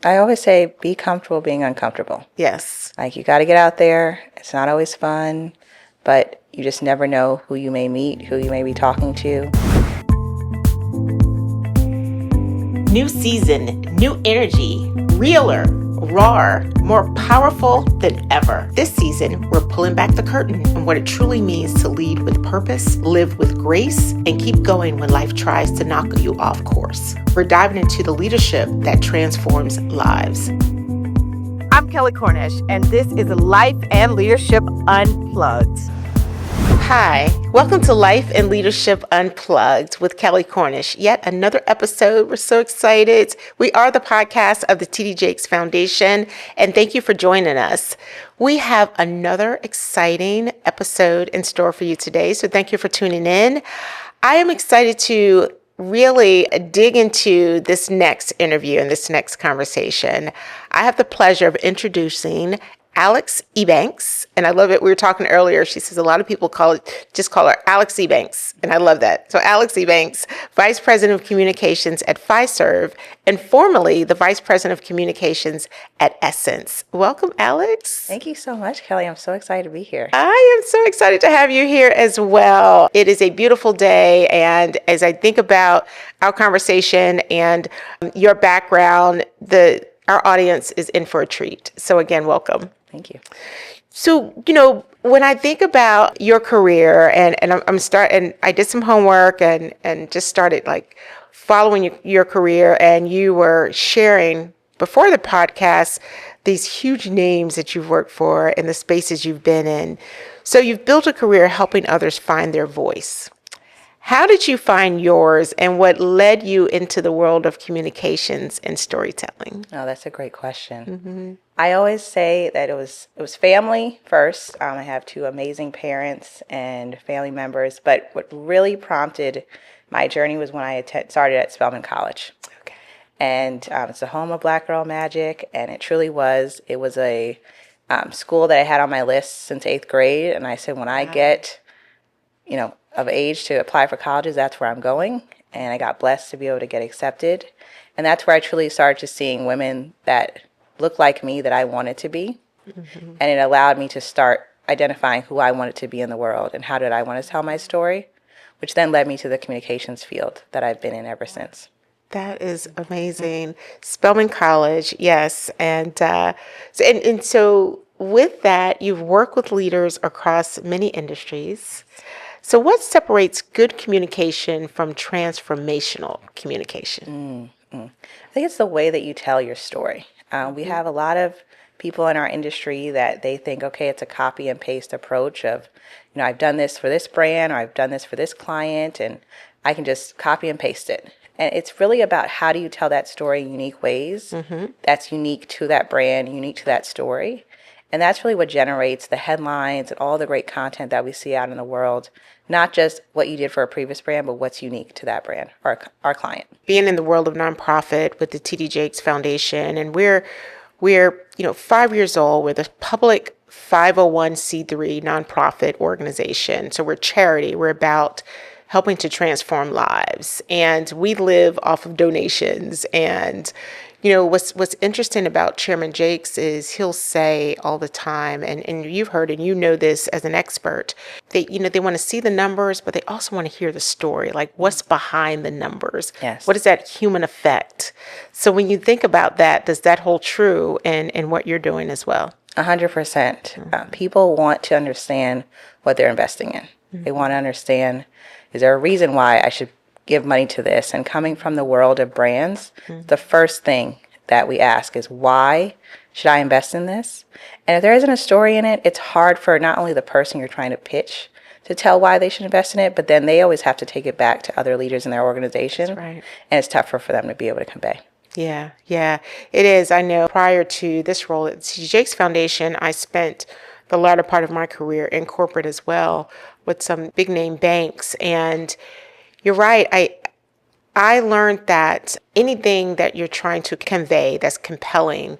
I always say be comfortable being uncomfortable. Yes. Like, you got to get out there. It's not always fun, but you just never know who you may meet, who you may be talking to. New season, new energy, realer, raw, more powerful than ever. This season, we're pulling back the curtain on what it truly means to lead with purpose, live with grace, and keep going when life tries to knock you off course. We're diving into the leadership that transforms lives. I'm Kelley Cornish, and this is Life and Leadership Unplugged. Hi, welcome to Life and Leadership Unplugged with Kelley Cornish. Yet another episode. We're so excited. We are the podcast of the T.D. Jakes Foundation, and thank you for joining us. We have another exciting episode in store for you today, so thank you for tuning in. I am excited to really dig into this next interview and this next conversation. I have the pleasure of introducing Alex Ebanks, and I love it. We were talking earlier. She says a lot of people call her Alex Ebanks, and I love that. So Alex Ebanks, Vice President of Communications at Fiserv, and formerly the Vice President of Communications at Essence. Welcome, Alex. Thank you so much, Kelley. I'm so excited to be here. I am so excited to have you here as well. It is a beautiful day, and as I think about our conversation and your background, our audience is in for a treat. So again, welcome. Thank you. So, when I think about your career and I did some homework and just started like following your career, and you were sharing before the podcast these huge names that you've worked for and the spaces you've been in. So you've built a career helping others find their voice. How did you find yours, and what led you into the world of communications and storytelling? Oh, that's a great question. Mm-hmm. I always say that it was family first. I have two amazing parents and family members, but what really prompted my journey was when I started at Spelman College. Okay. And it's the home of Black Girl Magic, and it truly was. It was a school that I had on my list since 8th grade, and I said, when I get, of age to apply for colleges, that's where I'm going. And I got blessed to be able to get accepted. And that's where I truly started to seeing women that looked like me that I wanted to be. Mm-hmm. And it allowed me to start identifying who I wanted to be in the world and how did I want to tell my story, which then led me to the communications field that I've been in ever since. That is amazing. Spelman College, yes. And so with that, you've worked with leaders across many industries. So what separates good communication from transformational communication? I think it's the way that you tell your story. We have a lot of people in our industry that they think, okay, it's a copy and paste approach of, I've done this for this brand, or I've done this for this client, and I can just copy and paste it. And it's really about how do you tell that story in unique ways that's unique to that brand, unique to that story. And that's really what generates the headlines and all the great content that we see out in the world, not just what you did for a previous brand, but what's unique to that brand or our client. Being in the world of nonprofit with the T.D. Jakes Foundation, and we're 5 years old. We're the public 501c3 nonprofit organization. So we're charity. We're about helping to transform lives, and we live off of donations. And what's interesting about Chairman Jakes is he'll say all the time, and you've heard and you know this as an expert, they want to see the numbers, but they also want to hear the story, like what's behind the numbers. Yes. What is that human effect? So when you think about that, does that hold true in what you're doing as well? 100%. People want to understand what they're investing in. They want to understand, is there a reason why I should give money to this? And coming from the world of brands, the first thing that we ask is, why should I invest in this? And if there isn't a story in it, it's hard for not only the person you're trying to pitch to tell why they should invest in it, but then they always have to take it back to other leaders in their organization. That's right. And it's tougher for them to be able to convey. Yeah, it is. I know prior to this role at the T.D. Jakes Foundation, I spent the latter part of my career in corporate as well with some big name banks. And you're right. I learned that anything that you're trying to convey that's compelling,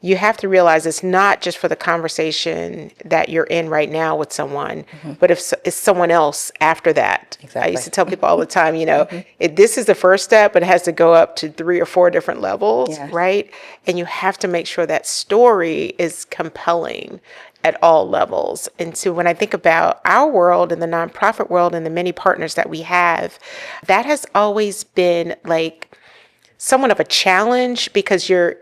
you have to realize it's not just for the conversation that you're in right now with someone, but if it's someone else after that. I Exactly. used to tell people all the time, this is the first step, but it has to go up to 3 or 4 different levels, Yes. right? And you have to make sure that story is compelling at all levels. And so when I think about our world and the nonprofit world and the many partners that we have, that has always been like somewhat of a challenge, because you're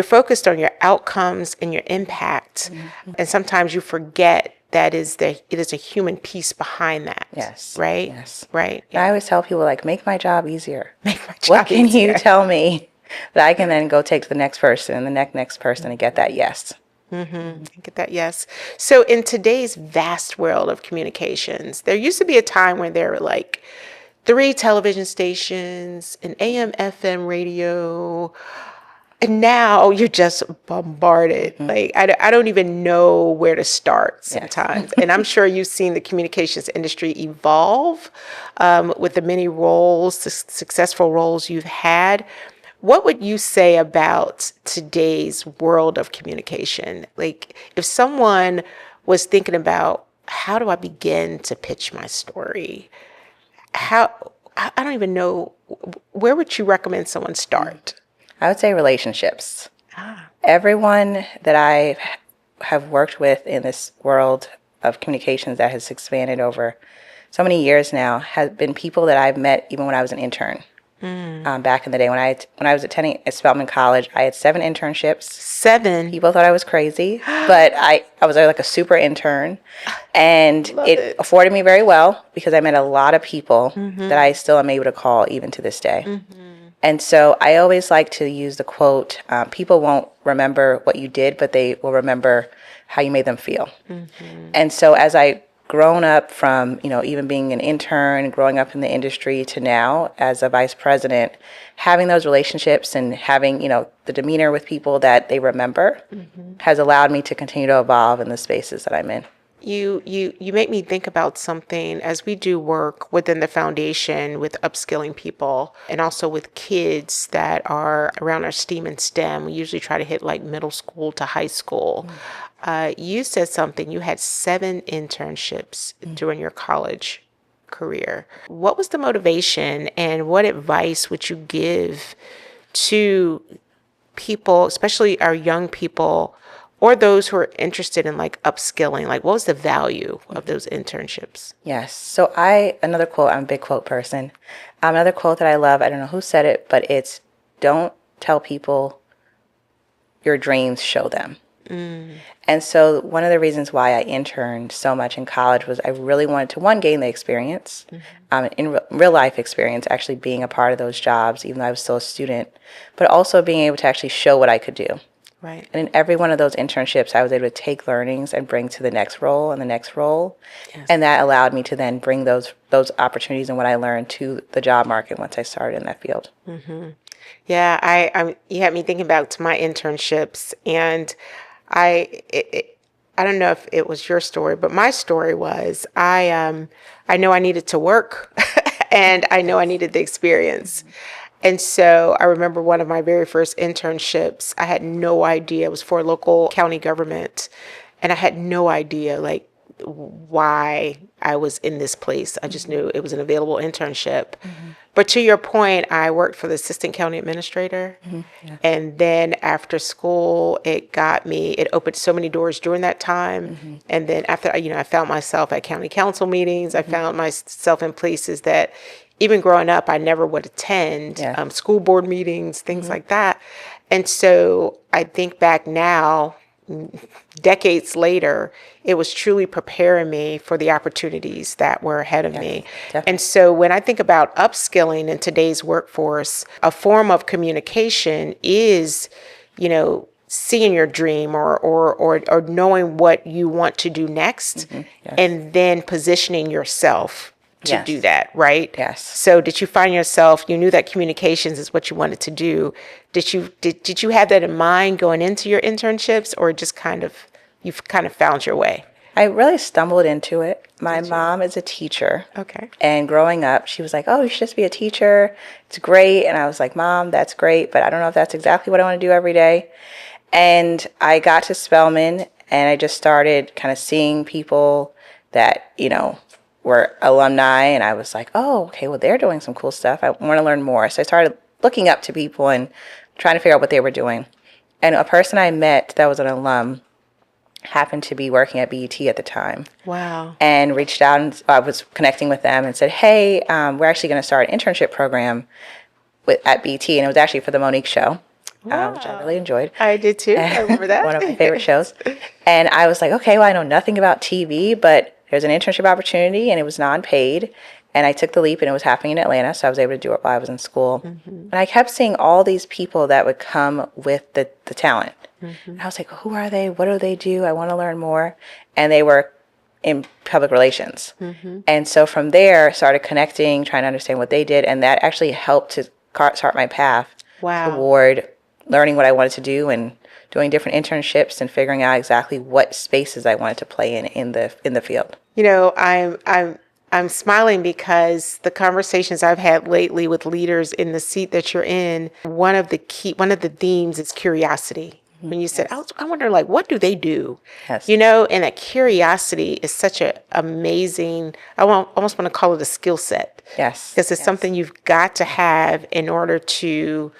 focused on your outcomes and your impact, and sometimes you forget that it is a human piece behind that. Yes. Right. Yes. Right. And I always tell people, like, make my job easier. Make my What job can easier. you tell me that I can then go take to the next person and the next person and get that yes? Get that? Yes. So in today's vast world of communications, there used to be a time when there were like 3 television stations, an AM, FM radio, and now you're just bombarded. Like, I don't even know where to start sometimes. And I'm sure you've seen the communications industry evolve with the many roles, the successful roles you've had. What would you say about today's world of communication? Like, if someone was thinking about, how do I begin to pitch my story? I don't even know, where would you recommend someone start? I would say relationships. Everyone that I have worked with in this world of communications that has expanded over so many years now has been people that I've met even when I was an intern. Back in the day when I was attending at Spelman College, I had 7 internships. 7. People thought I was crazy, but I was like a super intern, and it afforded me very well because I met a lot of people that I still am able to call even to this day. And so I always like to use the quote, people won't remember what you did, but they will remember how you made them feel. And so as I grown up from, even being an intern, growing up in the industry to now as a vice president, having those relationships and having, the demeanor with people that they remember has allowed me to continue to evolve in the spaces that I'm in. You make me think about something as we do work within the foundation with upskilling people and also with kids that are around our STEAM and STEM. We usually try to hit like middle school to high school. You said something, you had 7 internships during your college career. What was the motivation, and what advice would you give to people, especially our young people, or those who are interested in like upskilling? Like, what was the value of those internships? Yes. So another quote, I'm a big quote person. Another quote that I love, I don't know who said it, but it's, don't tell people your dreams, show them. And so one of the reasons why I interned so much in college was I really wanted to, one, gain the experience, in real life experience, actually being a part of those jobs, even though I was still a student, but also being able to actually show what I could do. Right. And in every one of those internships, I was able to take learnings and bring to the next role and the next role. Yes. And that allowed me to then bring those opportunities and what I learned to the job market once I started in that field. Yeah, you had me thinking back to my internships, and I don't know if it was your story, but my story was I know I needed to work and I know I needed the experience. And so I remember one of my very first internships, I had no idea. It was for a local county government. And I had no idea like why I was in this place. I just knew it was an available internship. But to your point, I worked for the assistant county administrator. Yeah. And then after school, it opened so many doors during that time. And then after, I found myself at county council meetings. I found myself in places that even growing up, I never would attend, school board meetings, things like that. And so I think back now, decades later, it was truly preparing me for the opportunities that were ahead of me. Definitely. And so when I think about upskilling in today's workforce, a form of communication is, seeing your dream or knowing what you want to do next, and then positioning yourself to do that, right? Yes. So did you find yourself, you knew that communications is what you wanted to do. Did you have that in mind going into your internships, or just you've kind of found your way? I really stumbled into it. My mom is a teacher. Okay. And growing up, she was like, oh, you should just be a teacher. It's great. And I was like, Mom, that's great, but I don't know if that's exactly what I want to do every day. And I got to Spelman and I just started kind of seeing people that, were alumni. And I was like, oh, okay, well, they're doing some cool stuff. I want to learn more. So I started looking up to people and trying to figure out what they were doing. And a person I met that was an alum happened to be working at BET at the time. Wow. And reached out, and I was connecting with them and said, hey, we're actually going to start an internship program at BET. And it was actually for the Monique show, which I really enjoyed. I did too. I remember that. One of my favorite shows. And I was like, okay, well, I know nothing about TV, but there's an internship opportunity and it was non-paid. And I took the leap and it was happening in Atlanta. So I was able to do it while I was in school. And I kept seeing all these people that would come with the talent. And I was like, who are they? What do they do? I want to learn more. And they were in public relations. And so from there, started connecting, trying to understand what they did. And that actually helped to start my path toward learning what I wanted to do and doing different internships and figuring out exactly what spaces I wanted to play in the field. I'm smiling because the conversations I've had lately with leaders in the seat that you're in, one of the themes is curiosity. When you said, I wonder, what do they do? Yes. And that curiosity is such an amazing, almost want to call it a skill set. Yes. Because it's something you've got to have in order to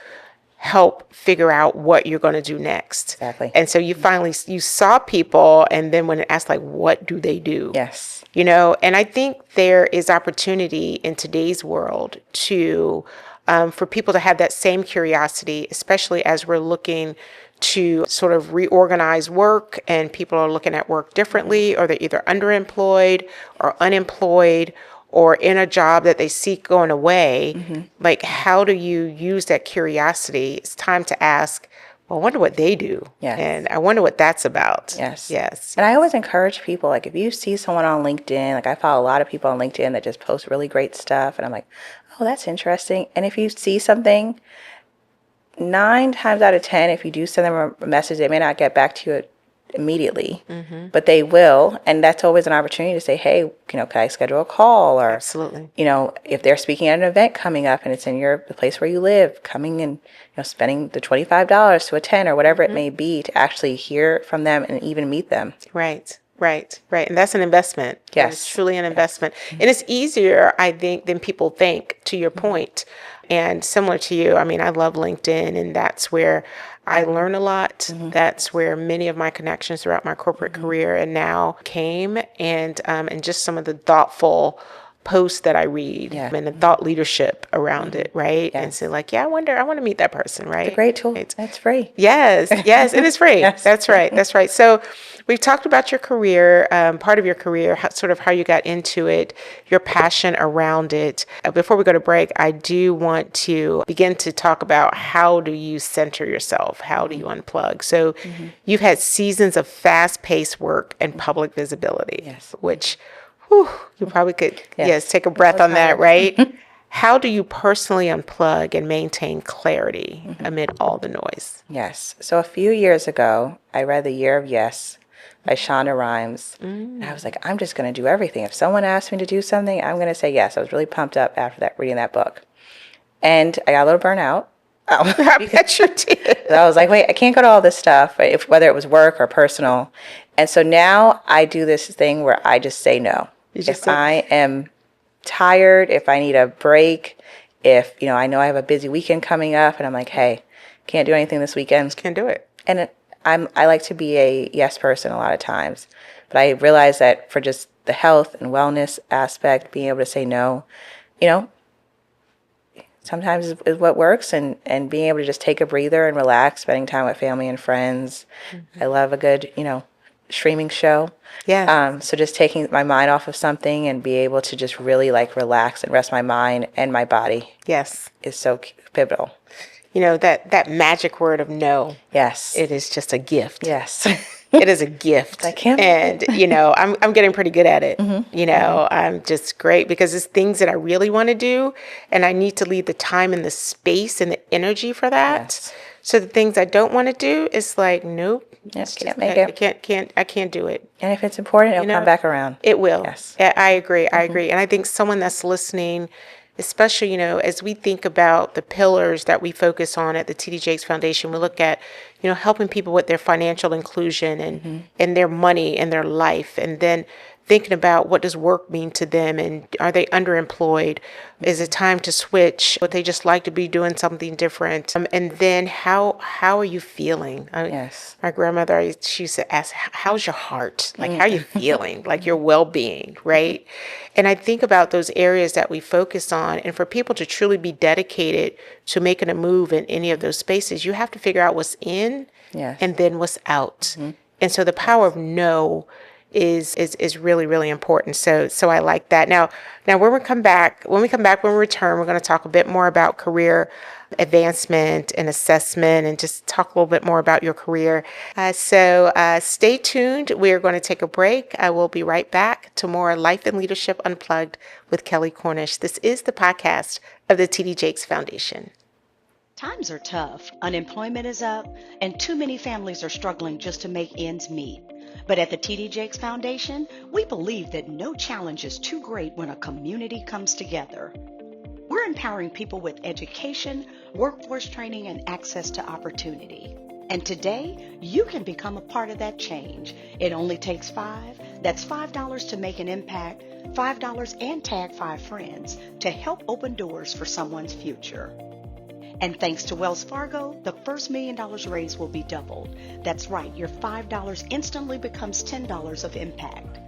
help figure out what you're going to do next. Exactly. And so you saw people, and then when it asked, what do they do? Yes. And I think there is opportunity in today's world to, for people to have that same curiosity, especially as we're looking to sort of reorganize work and people are looking at work differently, or they're either underemployed or unemployed or in a job that they seek going away. How do you use that curiosity? It's time to ask, well, I wonder what they do. Yes. And I wonder what that's about. Yes. Yes. And I always encourage people, if you see someone on LinkedIn, I follow a lot of people on LinkedIn that just post really great stuff. And I'm like, oh, that's interesting. And if you see something, 9 times out of 10, if you do send them a message, they may not get back to you immediately, but they will. And that's always an opportunity to say, hey, can I schedule a call? Or, Absolutely. If they're speaking at an event coming up and it's in the place where you live, coming and, spending the $25 to attend or whatever it may be to actually hear from them and even meet them. Right. And that's an investment. Yes. It's truly an investment. And it's easier, I think, than people think, to your point. And similar to you, I love LinkedIn, and that's where I learn a lot. That's where many of my connections throughout my corporate career and now came, and just some of the thoughtful posts that I read and the thought leadership around it, right? Yes. And so I want to meet that person, right? It's a great tool. It's free. Yes, it is free. Yes. That's right. So we've talked about your career, part of your career, sort of how you got into it, your passion around it. Before we go to break, I do want to begin to talk about how do you center yourself? How do you unplug? So you've had seasons of fast-paced work and public visibility, which you probably could, take a breath on that, right? How do you personally unplug and maintain clarity amid all the noise? Yes. So a few years ago, I read The Year of Yes by Shonda Rhimes. And I was like, I'm just going to do everything. If someone asks me to do something, I'm going to say yes. I was really pumped up after reading that book. And I got a little burnout. I bet you did. I was like, wait, I can't go to all this stuff, whether it was work or personal. And so now I do this thing where I just say no. If I am tired, if I need a break, if, I know I have a busy weekend coming up and I'm like, hey, can't do anything this weekend. Can't do it. And I like to be a yes person a lot of times. But I realize that for just the health and wellness aspect, being able to say no, sometimes is what works, and being able to just take a breather and relax, spending time with family and friends. I love a good, streaming show. Yeah. So just taking my mind off of something and be able to just really relax and rest my mind and my body. Yes. Is so pivotal. That magic word of no. Yes. It is just a gift. Yes. It is a gift. I can't. And, I'm getting pretty good at it. I'm just great because it's things that I really want to do, and I need to leave the time and the space and the energy for that. Yes. So the things I don't want to do is like, nope. Yes, can't make it. I can't do it. And if it's important, it'll come back around. It will. Yes. I agree. I agree. And I think someone that's listening, especially, as we think about the pillars that we focus on at the TD Jakes Foundation, we look at, helping people with their financial inclusion and their money and their life. And then thinking about what does work mean to them, and are they underemployed? Is it time to switch? Would they just like to be doing something different? And then how are you feeling? Yes. My grandmother, she used to ask, how's your heart? Like, how are you feeling? Like your well-being, right? And I think about those areas that we focus on, and for people to truly be dedicated to making a move in any of those spaces, you have to figure out what's in and then what's out. And so the power of no is really, really important. So I like that. Now when we come back, when we return, we're going to talk a bit more about career advancement and assessment, and just talk a little bit more about your career. So stay tuned. We're going to take a break. I will be right back to more Life and Leadership Unplugged with Kelley Cornish. This is the podcast of the TD Jakes Foundation. Times are tough. Unemployment is up, and too many families are struggling just to make ends meet. But at the TD Jakes Foundation, we believe that no challenge is too great when a community comes together. We're empowering people with education, workforce training, and access to opportunity. And today, you can become a part of that change. It only takes $5. That's $5 to make an impact, $5 and tag 5 friends to help open doors for someone's future. And thanks to Wells Fargo, the first $1 million raised will be doubled. That's right, your $5 instantly becomes $10 of impact.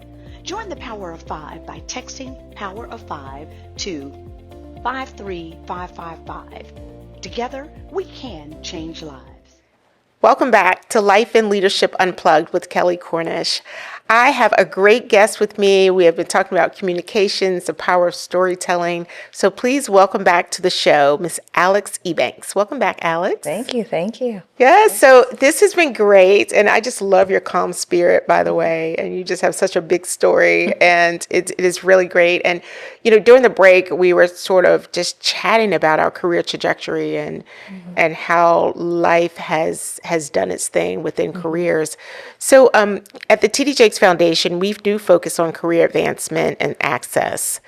Join the Power of 5 by texting Power of 5 to 53555. Together, we can change lives. Welcome back to Life and Leadership Unplugged with Kelley Cornish. I have a great guest with me. We have been talking about communications, the power of storytelling. So please welcome back to the show, Miss Alex Ebanks. Welcome back, Alex. Thank you. Thank you. Yeah, so this has been great. And I just love your calm spirit, by the way. And you just have such a big story. And it is really great. And, during the break, we were sort of just chatting about our career trajectory and how life has done its thing within careers. So at the TD Jakes Foundation, we do focus on career advancement and access.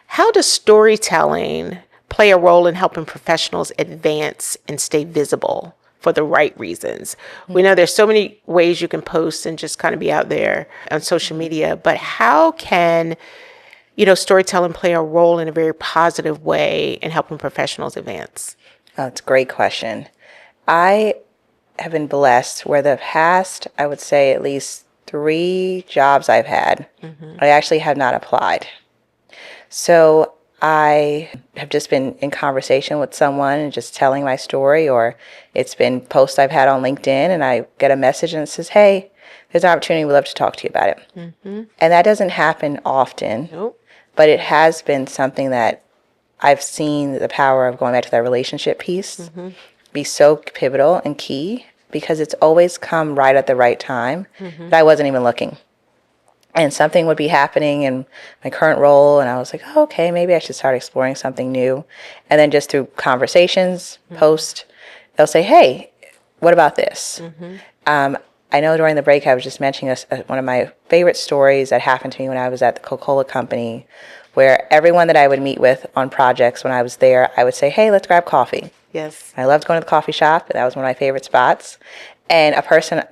How does storytelling play a role in helping professionals advance and stay visible for the right reasons? We know there's so many ways you can post and just kind of be out there on social media, but how can storytelling play a role in a very positive way in helping professionals advance? Oh, it's a great question. I have been blessed where the past, I would say at least 3 jobs I've had, I actually have not applied. So I have just been in conversation with someone and just telling my story, or it's been posts I've had on LinkedIn and I get a message and it says, hey, there's an opportunity, we'd love to talk to you about it. And that doesn't happen often, but it has been something that I've seen the power of going back to that relationship piece be so pivotal and key, because it's always come right at the right time that I wasn't even looking. And something would be happening in my current role, and I was like, oh, okay, maybe I should start exploring something new. And then just through conversations, post, they'll say, hey, what about this? I know during the break I was just mentioning one of my favorite stories that happened to me when I was at the Coca-Cola company, where everyone that I would meet with on projects when I was there, I would say, hey, let's grab coffee. Yes. I loved going to the coffee shop, and that was one of my favorite spots. And a person,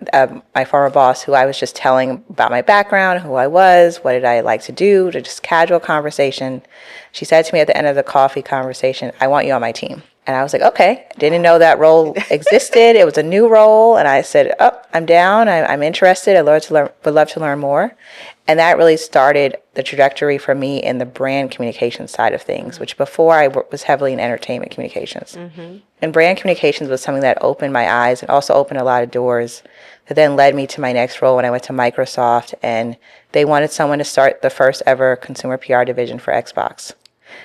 my former boss, who I was just telling about my background, who I was, what did I like to do, to just casual conversation. She said to me at the end of the coffee conversation, I want you on my team. And I was like, okay. Didn't know that role existed. It was a new role. And I said, oh, I'm down. I'm interested. Would love to learn more. And that really started the trajectory for me in the brand communications side of things, which before I was heavily in entertainment communications. And brand communications was something that opened my eyes and also opened a lot of doors that then led me to my next role when I went to Microsoft. And they wanted someone to start the first ever consumer PR division for Xbox.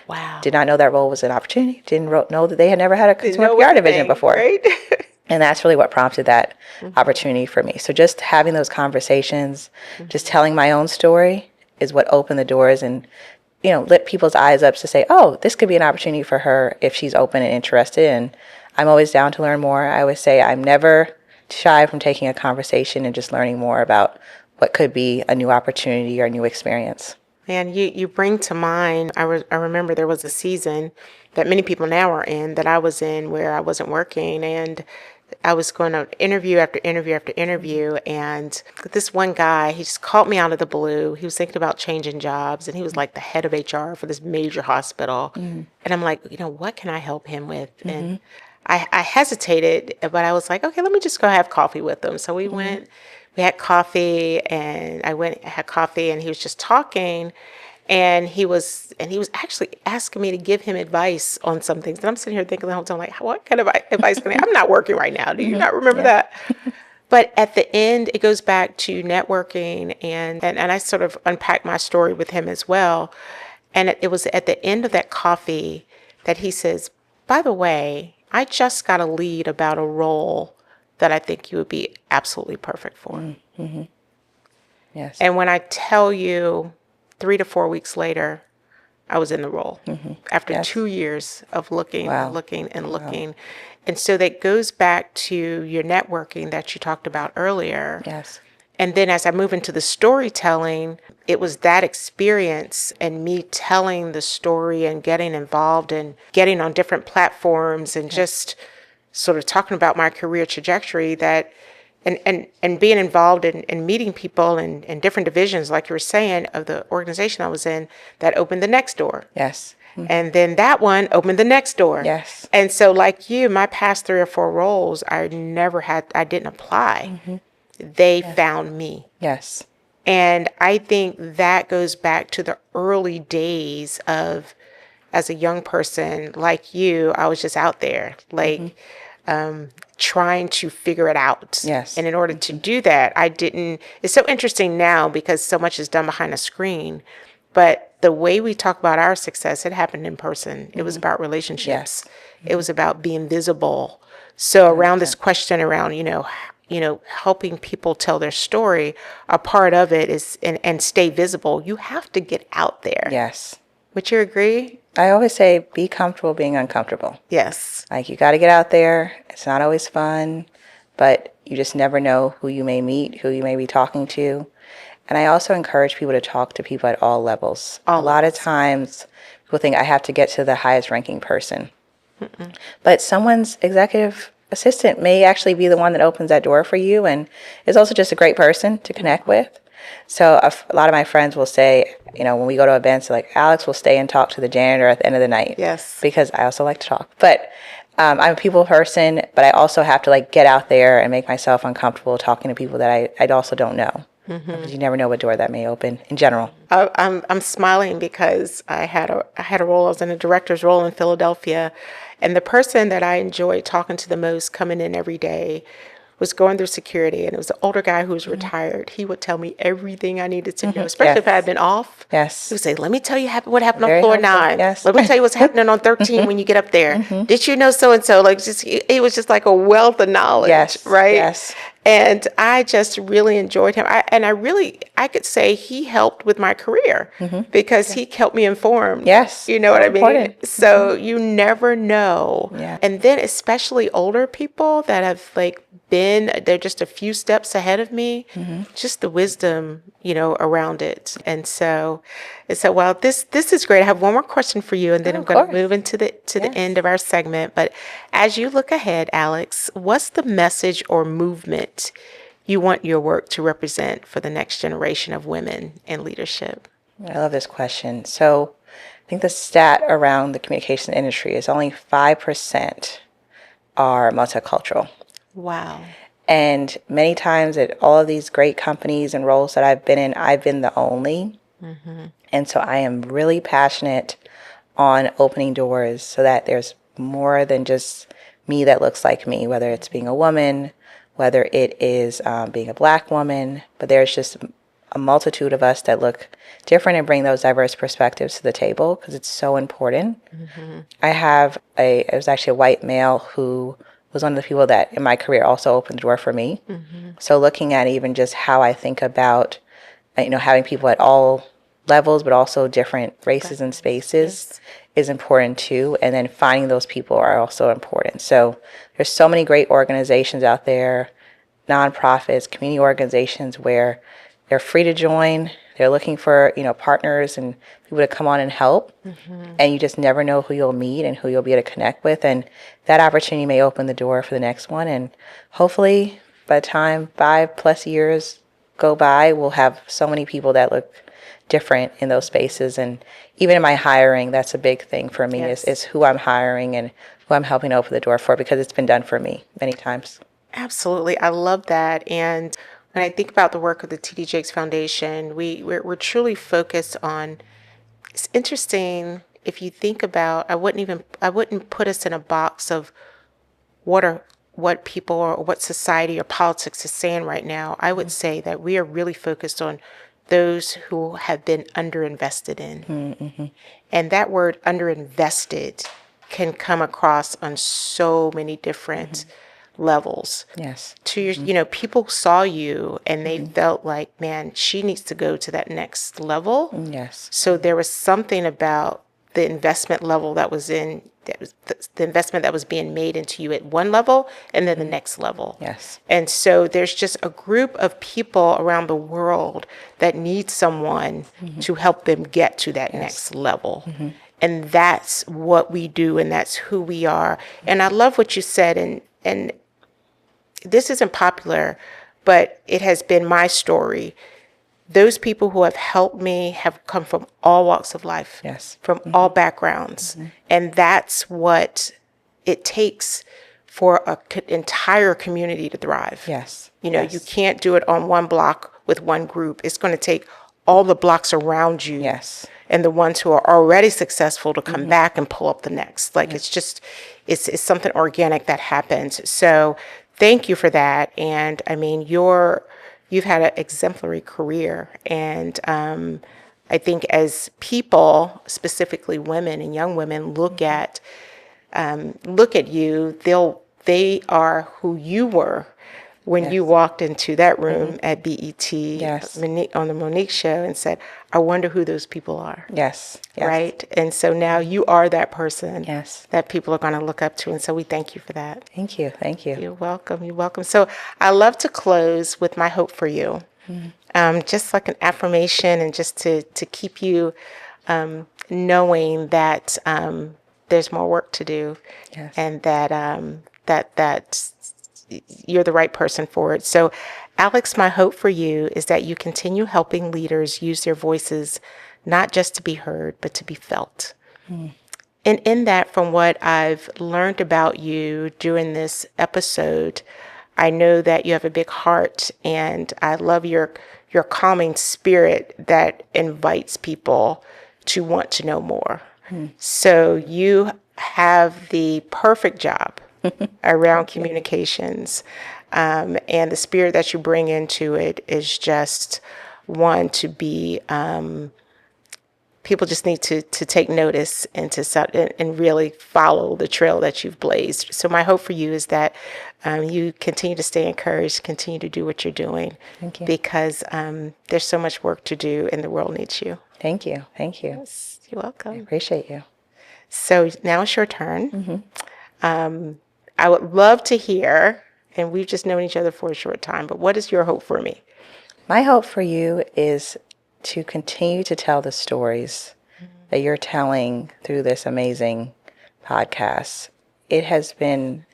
Wow. Did not know that role was an opportunity. Didn't know that they had never had a consumer PR division before. Right? And that's really what prompted that opportunity for me. So just having those conversations, just telling my own story is what opened the doors and, lit people's eyes up to say, oh, this could be an opportunity for her if she's open and interested. And I'm always down to learn more. I always say I'm never shy from taking a conversation and just learning more about what could be a new opportunity or a new experience. And you bring to mind, I remember there was a season that many people now are in, that I was in, where I wasn't working, and I was going to interview after interview after interview, and this one guy, he just called me out of the blue. He was thinking about changing jobs, and he was like the head of HR for this major hospital. And I'm like, what can I help him with? And I hesitated, but I was like, okay, let me just go have coffee with him. So we went, we had coffee, and had coffee, and he was just talking. And he was actually asking me to give him advice on some things. And I'm sitting here thinking the whole time, like, what kind of advice can I? I'm not working right now. Do you not remember that? But at the end, it goes back to networking, and I sort of unpacked my story with him as well. And it was at the end of that coffee that he says, by the way, I just got a lead about a role that I think you would be absolutely perfect for. Yes. And when I tell you, 3 to 4 weeks later, I was in the role after 2 years of looking and looking and looking. And so that goes back to your networking that you talked about earlier. Yes. And then as I move into the storytelling, it was that experience and me telling the story and getting involved and getting on different platforms and just sort of talking about my career trajectory that and being involved in meeting people in different divisions, like you were saying, of the organization I was in, that opened the next door. Yes. And then that one opened the next door. Yes. And so like you, my past 3 or 4 roles, I didn't apply. They found me. Yes. And I think that goes back to the early days of, as a young person like you, I was just out there, like, trying to figure it out. Yes. And in order to do that, it's so interesting now because so much is done behind a screen, but the way we talk about our success, it happened in person. It was about relationships. It was about being visible. So around this question around, helping people tell their story, a part of it is, and stay visible, you have to get out there. Yes. Would you agree? I always say be comfortable being uncomfortable. Yes. Like, you got to get out there. It's not always fun, but you just never know who you may meet, who you may be talking to. And I also encourage people to talk to people at all levels. A lot of times people think I have to get to the highest ranking person. But someone's executive assistant may actually be the one that opens that door for you, and is also just a great person to connect with. So a lot of my friends will say, when we go to events, like, Alex will stay and talk to the janitor at the end of the night. Yes. Because I also like to talk. But I'm a people person, but I also have to get out there and make myself uncomfortable talking to people that I also don't know. Because you never know what door that may open in general. I'm smiling because I had a role. I was in a director's role in Philadelphia, and the person that I enjoyed talking to the most, coming in every day, was going through security, and it was an older guy who was retired. He would tell me everything I needed to know, especially if I had been off. Yes. He would say, let me tell you what happened on Very floor helpful. 9. Yes. Let me tell you what's happening on 13 when you get up there. Did you know so-and-so? He was just like a wealth of knowledge, Yes. right? Yes. And I just really enjoyed him. I could say he helped with my career because he kept me informed. Yes. You know what I mean? Important. So you never know. Yeah. And then especially older people that have they're just a few steps ahead of me, just the wisdom, around it. And so, well, this is great. I have one more question for you, and then I'm going to move into the end of our segment. But as you look ahead, Alex, what's the message or movement you want your work to represent for the next generation of women in leadership? I love this question. So I think the stat around the communication industry is only 5% are multicultural. Wow. And many times at all of these great companies and roles that I've been in, I've been the only. And so I am really passionate on opening doors so that there's more than just me that looks like me, whether it's being a woman, whether it is being a Black woman, but there's just a multitude of us that look different and bring those diverse perspectives to the table, because it's so important. It was actually a white male who was one of the people that in my career also opened the door for me. So looking at even just how I think about, having people at all levels, but also different races and spaces is important too. And then finding those people are also important. So there's so many great organizations out there, nonprofits, community organizations where they're free to join. They're looking for, partners and people to come on and help. And you just never know who you'll meet and who you'll be able to connect with. And that opportunity may open the door for the next one. And hopefully by the time 5+ years go by, we'll have so many people that look different in those spaces. And even in my hiring, that's a big thing for me is who I'm hiring and who I'm helping open the door for, because it's been done for me many times. Absolutely. I love that. And when I think about the work of the TD Jakes Foundation, we're truly focused on, it's interesting if you think about, I wouldn't put us in a box of what people or what society or politics is saying right now. I would say that we are really focused on those who have been underinvested in. And that word underinvested can come across on so many different levels. Yes. To your, people saw you and they felt like, man, she needs to go to that next level. Yes. So there was something about the investment level the investment that was being made into you at one level and then the next level. Yes. And so there's just a group of people around the world that need someone to help them get to that next level. And that's what we do, and that's who we are. And I love what you said, and this isn't popular, but it has been my story. Those people who have helped me have come from all walks of life, from all backgrounds. And that's what it takes for an entire community to thrive. Yes. You can't do it on one block with one group. It's going to take all the blocks around you and the ones who are already successful to come back and pull up the next. Like it's something organic that happens. So thank you for that. And I mean, you've had an exemplary career. And I think as people, specifically women and young women, look at you, they are who you were when you walked into that room at BET on the Monique show and said, I wonder who those people are. Yes. Right? And so now you are that person that people are going to look up to. And so we thank you for that. Thank you. Thank you. You're welcome. You're welcome. So I love to close with my hope for you. Just like an affirmation and just to keep you knowing that there's more work to do and that you're the right person for it. So, Alex, my hope for you is that you continue helping leaders use their voices, not just to be heard, but to be felt. And in that, from what I've learned about you during this episode, I know that you have a big heart, and I love your calming spirit that invites people to want to know more. So you have the perfect job around communications. And the spirit that you bring into it is just one to be, people just need to take notice and and really follow the trail that you've blazed. So my hope for you is that you continue to stay encouraged, continue to do what you're doing. Thank you. Because there's so much work to do and the world needs you. Thank you. Thank you. Yes, you're welcome. I appreciate you. So now it's your turn. I would love to hear, and we've just known each other for a short time, but what is your hope for me? My hope for you is to continue to tell the stories that you're telling through this amazing podcast. It has been,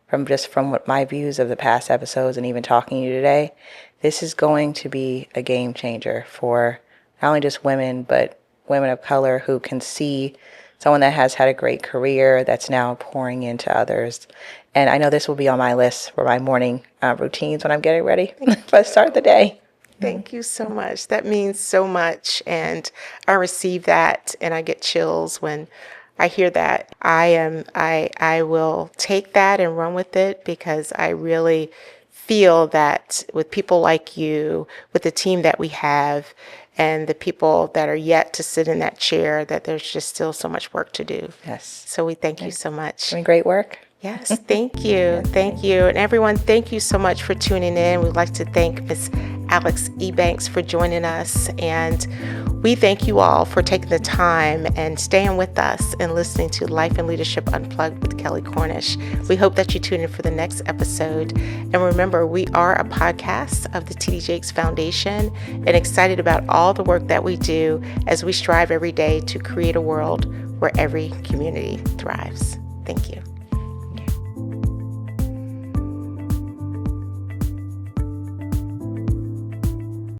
from what my views of the past episodes and even talking to you today, this is going to be a game changer for not only just women, but women of color who can see someone that has had a great career that's now pouring into others. And I know this will be on my list for my morning routines when I'm getting ready to start the day. Thank you so much. That means so much. And I receive that and I get chills when I hear that. I will take that and run with it, because I really feel that with people like you, with the team that we have, and the people that are yet to sit in that chair, that there's just still so much work to do. Yes. So we thank you so much. Doing great work. Yes, thank you. Thank you. And everyone, thank you so much for tuning in. We'd like to thank Ms. Alex Ebanks for joining us. And We thank you all for taking the time and staying with us and listening to Life and Leadership Unplugged with Kelley Cornish. We hope that you tune in for the next episode. And remember, we are a podcast of the TD Jakes Foundation and excited about all the work that we do as we strive every day to create a world where every community thrives. Thank you.